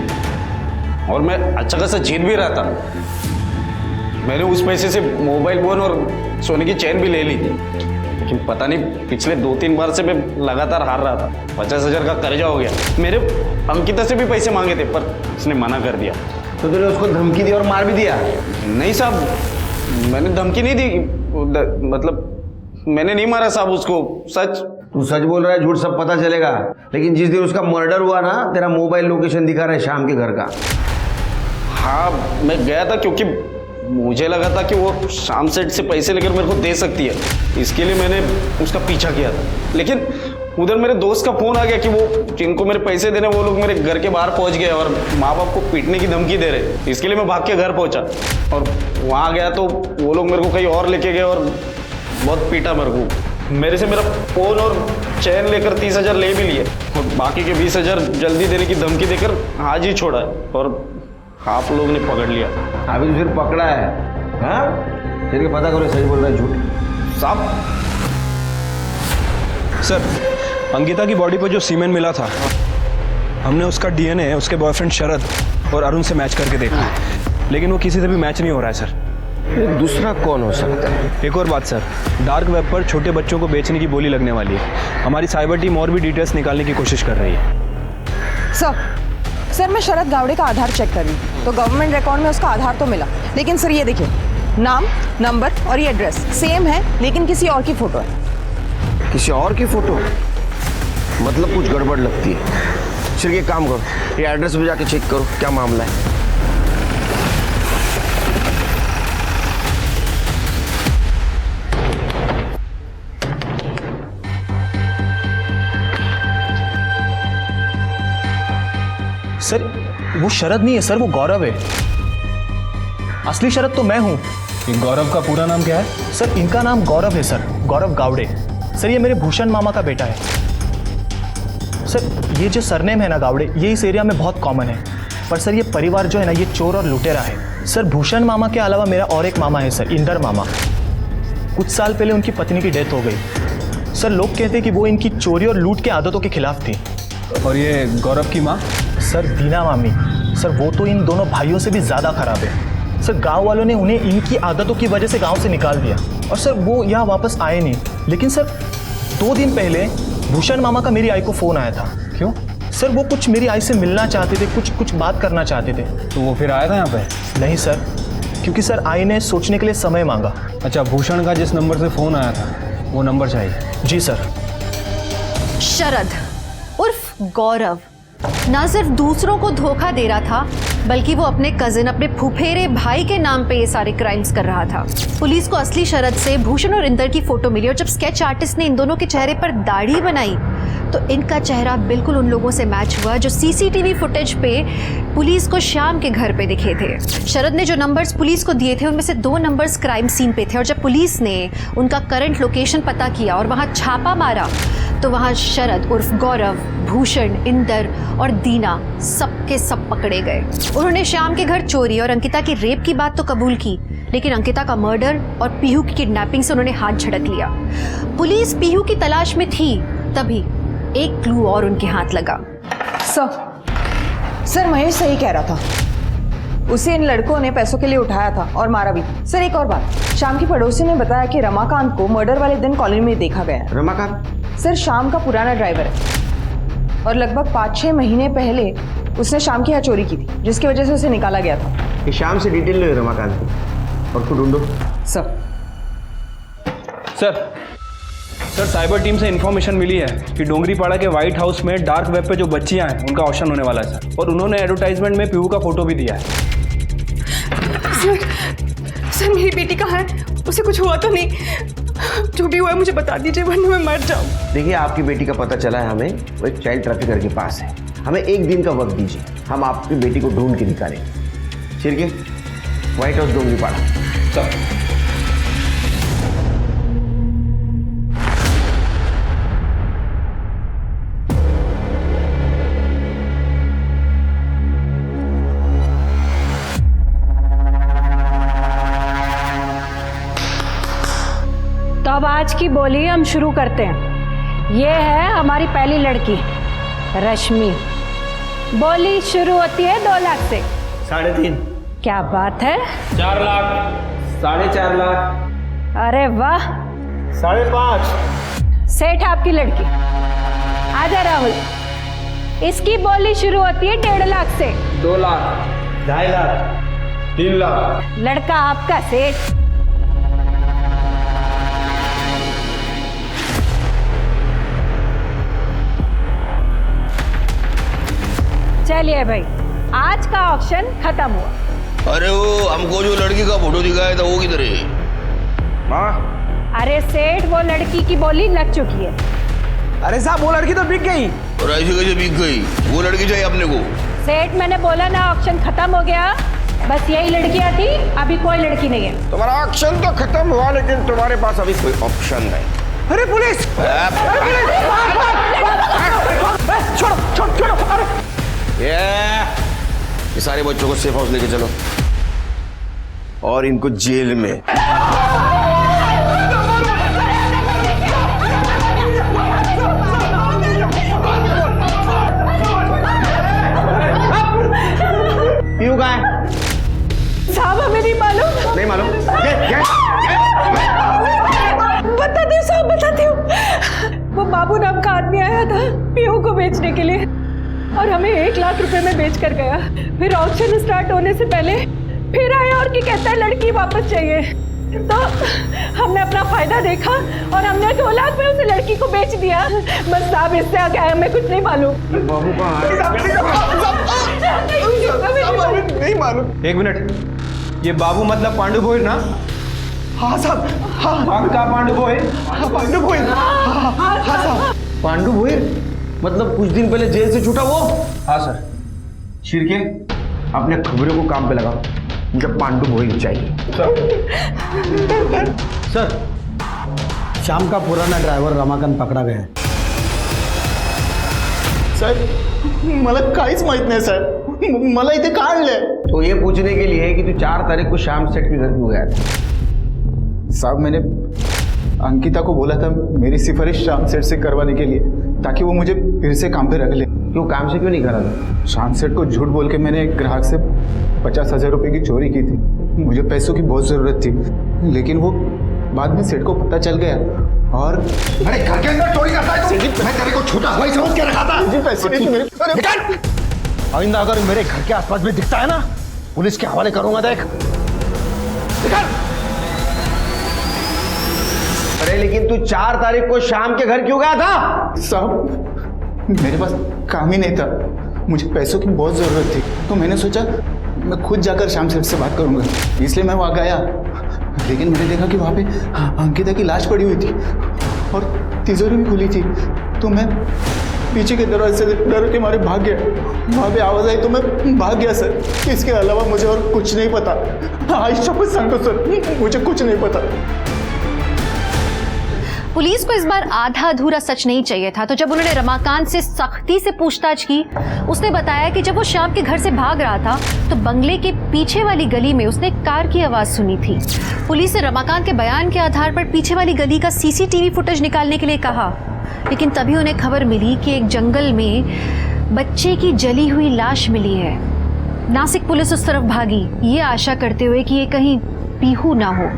और मैं अचानक से जीत भी रहा था। मैंने उस पैसे से मोबाइल फोन और सोने की चेन भी ले ली, लेकिन पता नहीं पिछले 2-3 बार से मैं लगातार हार रहा था। 50,000 का कर्जा हो गया। मेरे अंकिता से भी पैसे मांगे थे पर उसने मना कर दिया। तो तूने उसको धमकी दी और मार भी दिया? नहीं साहब, मैंने धमकी नहीं दी, मतलब मैंने नहीं मारा साहब उसको। सच। तू सच बोल रहा है, झूठ सब पता चलेगा। लेकिन जिस दिन उसका मर्डर हुआ ना, तेरा मोबाइल लोकेशन दिखा रहा है श्याम के घर का। हाँ मैं गया था क्योंकि मुझे लगा था कि वो शाम सेठ से पैसे लेकर मेरे को दे सकती है, इसके लिए मैंने उसका पीछा किया था। लेकिन उधर मेरे दोस्त का फोन आ गया कि वो जिनको मेरे पैसे देने वो लोग मेरे घर के बाहर पहुंच गए और माँ बाप को पीटने की धमकी दे रहे। इसके लिए मैं भाग के घर पहुंचा और वहाँ गया तो वो लोग मेरे को कहीं और लेके गए और बहुत पीटा मेरे को। मेरे से मेरा फोन और चैन लेकर 30,000 ले भी लिए और बाकी के 20,000 जल्दी देने की धमकी देकर आज ही छोड़ा और आप लोग ने पकड़ लिया। अभी तो फिर पकड़ा है? हाँ फिर पता करो सही बोल रहा है झूठ। साहब सर, अंकिता की बॉडी पर जो सीमेन मिला था, हमने उसका डीएनए उसके बॉयफ्रेंड शरद और अरुण से मैच करके देखा, लेकिन वो किसी से भी मैच नहीं हो रहा है सर। दूसरा कौन हो सकता है? एक और बात सर, डार्क वेब पर छोटे बच्चों को बेचने की बोली लगने वाली है। हमारी साइबर टीम और भी डिटेल्स निकालने की कोशिश कर रही है। सर मैं शरद गावड़े का आधार चेक कर रही हूँ, तो गवर्नमेंट रिकॉर्ड में उसका आधार तो मिला, लेकिन सर ये देखिए, नाम, नंबर और ये एड्रेस सेम है, लेकिन किसी और की फोटो है। किसी और की फोटो? मतलब कुछ गड़बड़ लगती है। चलिए एक काम करो, ये एड्रेस पे जाके चेक करो क्या मामला है। सर वो शरद नहीं है सर, वो गौरव है। असली शरद तो मैं हूँ। गौरव का पूरा नाम क्या है? सर इनका नाम गौरव है सर, गौरव गावड़े। सर ये मेरे भूषण मामा का बेटा है। सर ये जो सरनेम है ना गावड़े, ये इस एरिया में बहुत कॉमन है, पर सर ये परिवार जो है ना, ये चोर और लुटेरा है। सर भूषण मामा के अलावा मेरा और एक मामा है सर, इंदर मामा। कुछ साल पहले उनकी पत्नी की डेथ हो गई। सर लोग कहते हैं कि वो इनकी चोरी और लूट की आदतों के खिलाफ थी। और ये गौरव की माँ? सर दीना मामी। सर वो तो इन दोनों भाइयों से भी ज़्यादा खराब है। सर गांव वालों ने उन्हें इनकी आदतों की वजह से गांव से निकाल दिया और सर वो यहाँ वापस आए नहीं। लेकिन सर 2 दिन पहले भूषण मामा का मेरी आई को फ़ोन आया था। क्यों? सर वो कुछ मेरी आई से मिलना चाहते थे, कुछ बात करना चाहते थे। तो वो फिर आया था यहाँ पे? नहीं सर, क्योंकि सर आई ने सोचने के लिए समय मांगा। अच्छा, भूषण का जिस नंबर से फ़ोन आया था वो नंबर चाहिए? जी सर। शरद उर्फ गौरव ना सिर्फ दूसरों को धोखा दे रहा था, बल्कि वो अपने कजिन, अपने फुफेरे भाई के नाम पे ये सारे क्राइम्स कर रहा था। पुलिस को असली शरद से भूषण और इंदर की फोटो मिली और जब स्केच आर्टिस्ट ने इन दोनों के चेहरे पर दाढ़ी बनाई तो इनका चेहरा बिल्कुल उन लोगों से मैच हुआ जो सीसीटीवी फुटेज पे पुलिस को श्याम के घर पे दिखे थे। शरद ने जो नंबर्स पुलिस को दिए थे उनमें से 2 नंबर्स क्राइम सीन पे थे और जब पुलिस ने उनका करंट लोकेशन पता किया और वहाँ छापा मारा तो वहाँ शरद उर्फ गौरव, भूषण, इंदर और दीना सबके सब पकड़े गए। उन्होंने श्याम के घर चोरी और अंकिता की रेप की बात तो कबूल की, लेकिन अंकिता का मर्डर और पीहू की किडनैपिंग से उन्होंने हाथ झड़क लिया। पुलिस पीहू की तलाश में थी, तभी एक क्लू और उनके हाथ लगा। सर महेश सही कह रहा था, उसे इन लड़कों ने पैसों के लिए उठाया था और मारा भी। सर एक और बात, शाम की पड़ोसी ने बताया कि रमाकांत को मर्डर वाले दिन कॉलोनी में देखा गया है। रमाकांत? सर शाम का पुराना ड्राइवर है और लगभग 5-6 महीने पहले उसने शाम की यहाँ चोरी की थी, जिसकी वजह से उसे निकाला गया था। कि शाम से डिटेल ले रमाकांत की और खुद ढूंढो। सर साइबर टीम से इन्फॉर्मेशन मिली है कि डोंगरीपाड़ा के व्हाइट हाउस में डार्क वेब पे जो बच्चियां हैं उनका ऑप्शन होने वाला है सर, और उन्होंने एडवर्टाइजमेंट में पीहू का फोटो भी दिया है। सर मेरी बेटी कहाँ है? उसे कुछ हुआ तो नहीं? जो भी हुआ है मुझे बता दीजिए वरना मैं मर जाऊँ। देखिए आपकी बेटी का पता चला है हमें, वो एक चाइल्ड ट्रैफिकर के पास है। हमें 1 दिन का वक्त दीजिए, हम आपकी बेटी को ढूंढ के निकालेंगे। Shirke, white house Dongripada. Sir तो अब आज की बोली हम शुरू करते हैं। ये है हमारी पहली लड़की रश्मि। बोली शुरू होती है 2 लाख से। 3.5। क्या बात है? 4 लाख, 4.5 लाख। अरे वाह। 5.5। सेठ आपकी लड़की। आजा राहुल। इसकी बोली शुरू होती है 1.5 लाख से। 2 लाख, 2.5 लाख, 3 लाख। लड़का आपका सेठ। चलिए भाई, आज का ऑक्शन खत्म हुआ। अरे वो हमको जो लड़की का फोटो दिखाया था वो किधर है? माँ? अरे सेठ वो लड़की की बोली लग चुकी है। अरे साहब वो लड़की तो बिक गई। और ऐसे कैसे बिक गई? वो लड़की चाहिए अपने को। सेठ मैंने बोला ना ऑक्शन खत्म हो गया, बस यही लड़कियां थी, अभी कोई लड़की नहीं है। तुम्हारा ऑक्शन तो खत्म हुआ लेकिन तुम्हारे पास अभी कोई ऑप्शन नहीं। अरे पुलिस! छोड़ो छोड़ो छोड़ो। अरे ये सारे बच्चों को सेफ हाउस लेके चलो और इनको जेल में। पीहू कहाँ है? साहब हमें नहीं मालूम। नहीं मालूम? बताती हूँ साहब, बताती हूँ। वो बाबू नाम का आदमी आया था पीहू को बेचने के लिए और हमें 1 लाख रुपए में बेच कर गया। फिर ऑक्शन स्टार्ट होने से पहले फिर आया और क्या कहता है लड़की वापस चाहिए। तो हमने अपना फायदा देखा और हमने 2 लाख में उस लड़की को बेच दिया। बस साहब इससे आगे हमें कुछ नहीं मालूम। बाबू कहाँ नहीं मालूम। 1 मिनट, ये बाबू मतलब पांडु भोईर ना? हाँ साहब, हाँ पक्का पांडु भोईर? पांडु भोईर। हाँ साहब। पांडु भोईर मतलब कुछ दिन पहले जेल से छूटा वो? हाँ सर। शिरके, अपने खबरों को काम पे लगा, मुझे पांडु भोईर चाहिए। सर, शाम का पुराना ड्रायव्हर रमाकांत पकडा गया है। साहेब मला काहीच माहित नाही साहेब, मला इथे का आणलंय? तो ये पूछने के लिए कि तू 4 तारीख को शाम सेठ के घर क्यों गया था? साहब मैंने अंकिता को बोला था मेरी सिफारिश शाम सेठ से करवाने के लिए, ताकि वो मुझे फिर से काम पे रख ले। क्यों काम से क्यों नहीं करा था? शाम सेठ को झूठ बोल के मैंने एक ग्राहक से 50,000 रुपए की चोरी की थी। मुझे पैसों की बहुत ज़रूरत थी, लेकिन वो बाद में सेठ को पता चल गया और अरे घर के अंदर चोरी करता है तू? मैं तेरे को छोटा हवाई समझ के रखा था। निकल! आइंदा अगर मेरे घर के आसपास में दिखता है ना, पुलिस के हवाले करूंगा। देख, निकल! अरे लेकिन तू 4 तारीख को शाम के घर क्यों गया था? साहब, मेरे पास काम ही नहीं था, मुझे पैसों की बहुत ज़रूरत थी, तो मैंने सोचा मैं खुद जाकर शाम सेठ से बात करूंगा, इसलिए मैं वहाँ गया। लेकिन मैंने देखा कि वहाँ पे अंकिता की लाश पड़ी हुई थी और तिजोरी भी खुली थी, तो मैं पीछे के दरवाजे से डर के मारे भाग गया। वहाँ पे आवाज़ आई तो मैं भाग गया सर। इसके अलावा मुझे और कुछ नहीं पता। आज शपथ सांगतो सर, मुझे कुछ नहीं पता। पुलिस को इस बार आधा अधूरा सच नहीं चाहिए था, तो जब उन्होंने रमाकांत से सख्ती से पूछताछ की, उसने बताया कि जब वो श्याम के घर से भाग रहा था तो बंगले के पीछे वाली गली में उसने कार की आवाज सुनी थी। पुलिस ने रमाकांत के बयान के आधार पर पीछे वाली गली का सीसीटीवी फुटेज निकालने के लिए कहा, लेकिन तभी उन्हें खबर मिली कि एक जंगल में बच्चे की जली हुई लाश मिली है। नासिक पुलिस उस तरफ भागी, ये आशा करते हुए कि ये कहीं पीहू ना हो।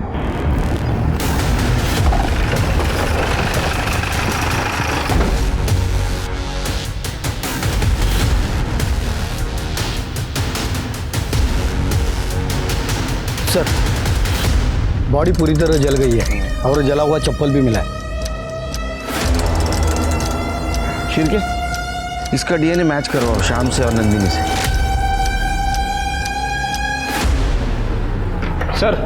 सर, बॉडी पूरी तरह जल गई है और जला हुआ चप्पल भी मिला है। शिरके, इसका डीएनए मैच करवाओ शाम से और नंदिनी से। सर,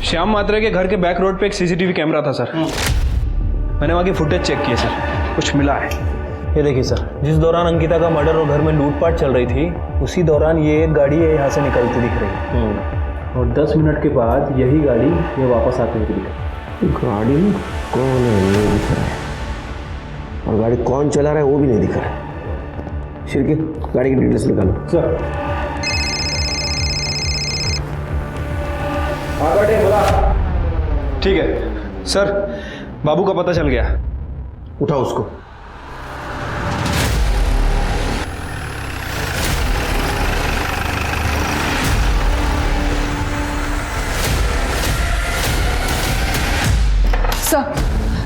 श्याम मात्रे के घर के बैक रोड पे एक सीसीटीवी कैमरा था सर। मैंने वहाँ की फुटेज चेक की है सर, कुछ मिला है। ये देखिए सर, जिस दौरान अंकिता का मर्डर और घर में लूटपाट चल रही थी, उसी दौरान ये एक गाड़ी यहाँ से निकलती दिख रही है और 10 मिनट के बाद यही गाड़ी ये वापस आती हुई दिख रही है। गाड़ी में कौन है ये दिख रहा है, और गाड़ी कौन चला रहा है वो भी नहीं दिख रहा है। शिरके, गाड़ी की डिटेल्स निकालो। सर, ठीक है सर, बाबू का पता चल गया। उठाओ उसको।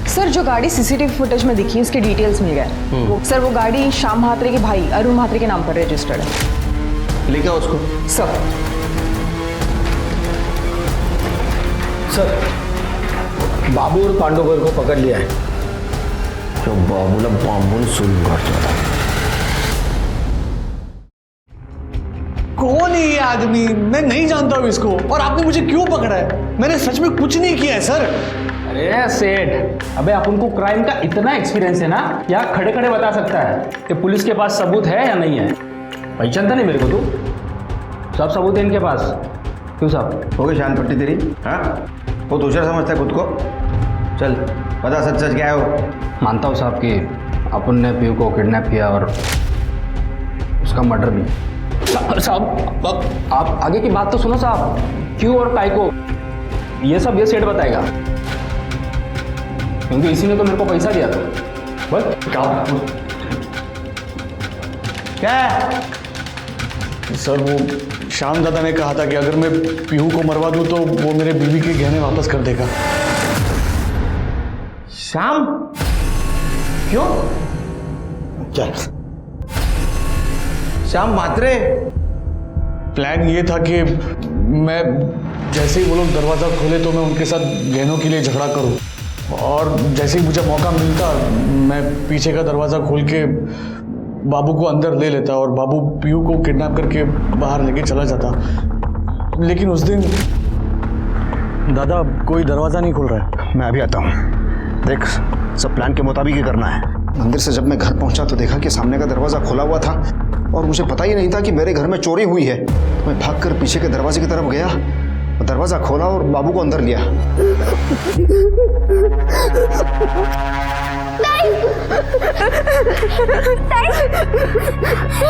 सर, जो गाड़ी सीसीटीवी फुटेज में दिखी उसके डिटेल्स मिल गए। सर, वो गाड़ी श्याम म्हात्रे के भाई अरुण म्हात्रे के नाम पर रजिस्टर्ड है। लेके आओ उसको। सर, बाबू और पांडुगर को पकड़ लिया है। जो बाबूला बांबून सुन करता। कौन है ये आदमी? मैं नहीं जानता हूँ इसको, और आपने मुझे क्यों पकड़ा है? मैंने सच में कुछ नहीं किया है सर। अरे सेठ, अबे अपन को क्राइम का इतना एक्सपीरियंस है ना, यहाँ खड़े खड़े बता सकता है कि पुलिस के पास सबूत है या नहीं है। पहचानता नहीं मेरे को तू? सब सबूत है इनके पास। क्यों साहब, हो गई शान पट्टी तेरी? हाँ, वो दूसरा समझता है खुद को। चल बता, सच सच क्या है वो? मानता हूँ साहब कि अपन ने पीयू को किडनैप किया और उसका मर्डर भी। साहब, आप आगे की बात तो सुनो साहब। क्यों और काय को, ये सब ये सेठ बताएगा, क्योंकि इसी ने तो मेरे को पैसा दिया था। बस क्या है? सर, वो श्याम दादा ने कहा था कि अगर मैं पीहू को मरवा दूं तो वो मेरे बीवी के गहने वापस कर देगा। श्याम? क्यों? चल, श्याम म्हात्रे? प्लान ये था कि मैं जैसे ही वो लोग दरवाज़ा खोले तो मैं उनके साथ गहनों के लिए झगड़ा करूं, और जैसे ही मुझे मौका मिलता मैं पीछे का दरवाज़ा खोल के बाबू को अंदर ले लेता और बाबू पीयू को किडनैप करके बाहर लेके चला जाता। लेकिन उस दिन दादा कोई दरवाज़ा नहीं खुल रहा है। मैं अभी आता हूँ। देख, सब प्लान के मुताबिक ही करना है। मंदिर से जब मैं घर पहुंचा तो देखा कि सामने का दरवाज़ा खुला हुआ था और मुझे पता ही नहीं था कि मेरे घर में चोरी हुई है। मैं भागकर पीछे के दरवाजे की तरफ गया, दरवाज़ा खोला और बाबू को अंदर लिया।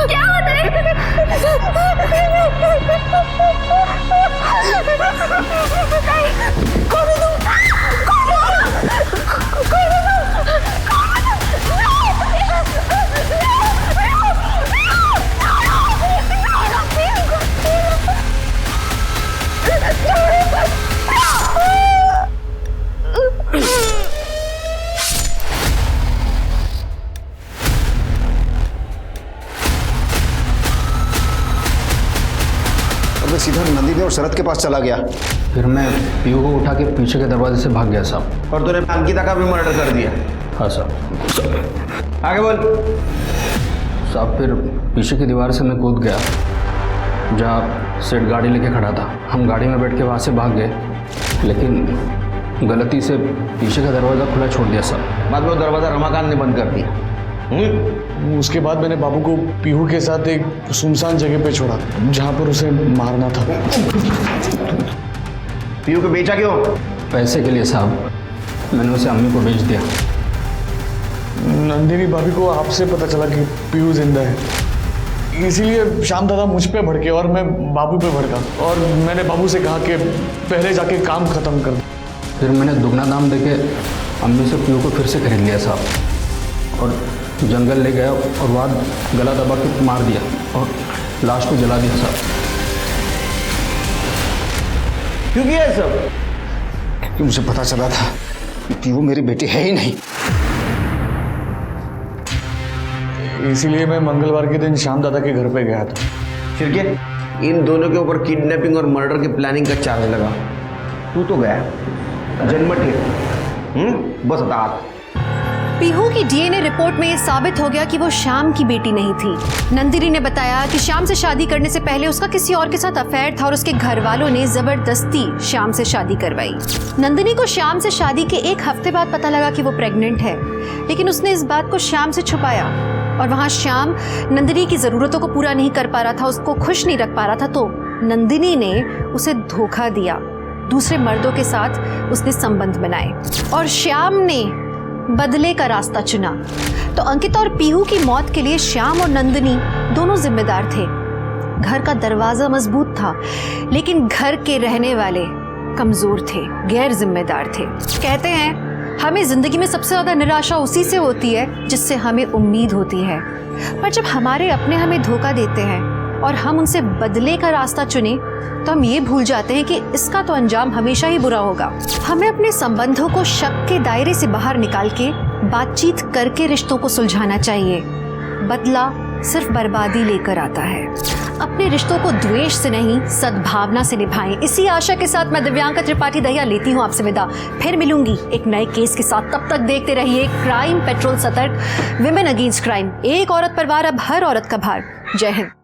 क्या होता है? कौन है तुम? सीधा नंदिनी और शरद के पास चला गया। फिर मैं पीयू को उठा के पीछे के दरवाजे से भाग गया साहब। और तूने अंकिता का भी मर्डर कर दिया? हाँ साहब। आगे बोल। साहब फिर पीछे की दीवार से मैं कूद गया जहाँ सेठ गाड़ी लेके खड़ा था। हम गाड़ी में बैठ के वहाँ से भाग गए, लेकिन गलती से पीछे का दरवाज़ा खुला छोड़ दिया साहब। बाद में वो दरवाज़ा रमाकांत ने बंद कर दिया। उसके बाद मैंने बाबू को पीहू के साथ एक सुनसान जगह पे छोड़ा जहाँ पर उसे मारना था। पीहू को बेचा क्यों? पैसे के लिए साहब। मैंने उसे अम्मी को बेच दिया। नंदिनी भाभी को आपसे पता चला कि पीहू जिंदा है, इसीलिए श्याम दादा मुझ पे भड़के और मैं बाबू पे भड़का, और मैंने बाबू से कहा कि पहले जाके काम खत्म कर दो। फिर मैंने दुगना दाम देके अम्मी से पीहू को फिर से खरीद लिया साहब, और जंगल ले गया और वहाँ गला दबा के मार दिया और लाश को जला दिया साहब। क्यों किया ये सब? क्योंकि मुझे पता चला था कि वो मेरी बेटी है ही नहीं। इसीलिए मैं मंगलवार के दिन श्याम दादा के घर पे गया था। फिर क्या? इन दोनों के ऊपर किडनैपिंग और मर्डर की प्लानिंग का चार्ज लगा। तू तो गया जन्मठ बस हताहत। पीहू की डीएनए रिपोर्ट में ये साबित हो गया कि वो श्याम की बेटी नहीं थी। नंदिनी ने बताया कि श्याम से शादी करने से पहले उसका किसी और के साथ अफेयर था और उसके घर वालों ने जबरदस्ती श्याम से शादी करवाई। नंदिनी को श्याम से शादी के एक हफ्ते बाद पता लगा कि वो प्रेग्नेंट है, लेकिन उसने इस बात को श्याम से छुपाया और वहाँ श्याम नंदिनी की ज़रूरतों को पूरा नहीं कर पा रहा था, उसको खुश नहीं रख पा रहा था, तो नंदिनी ने उसे धोखा दिया। दूसरे मर्दों के साथ उसने संबंध बनाए और श्याम ने बदले का रास्ता चुना। तो अंकिता और पीहू की मौत के लिए श्याम और नंदिनी दोनों जिम्मेदार थे। घर का दरवाजा मजबूत था, लेकिन घर के रहने वाले कमजोर थे, गैर जिम्मेदार थे। कहते हैं हमें जिंदगी में सबसे ज्यादा निराशा उसी से होती है जिससे हमें उम्मीद होती है, पर जब हमारे अपने हमें धोखा देते हैं और हम उनसे बदले का रास्ता चुने तो हम ये भूल जाते हैं कि इसका तो अंजाम हमेशा ही बुरा होगा। हमें अपने संबंधों को शक के दायरे से बाहर निकाल के बातचीत करके रिश्तों को सुलझाना चाहिए। बदला सिर्फ बर्बादी लेकर आता है। अपने रिश्तों को द्वेष से नहीं, सद्भावना से निभाएं। इसी आशा के साथ मैं दिव्यांका त्रिपाठी दहिया लेती हूँ आपसे विदा। फिर मिलूंगी एक नए केस के साथ। तब तक देखते रहिए क्राइम पेट्रोल सतर्क, विमेन अगेंस्ट क्राइम। एक औरत पर वार, अब हर औरत का भार। जय हिंद।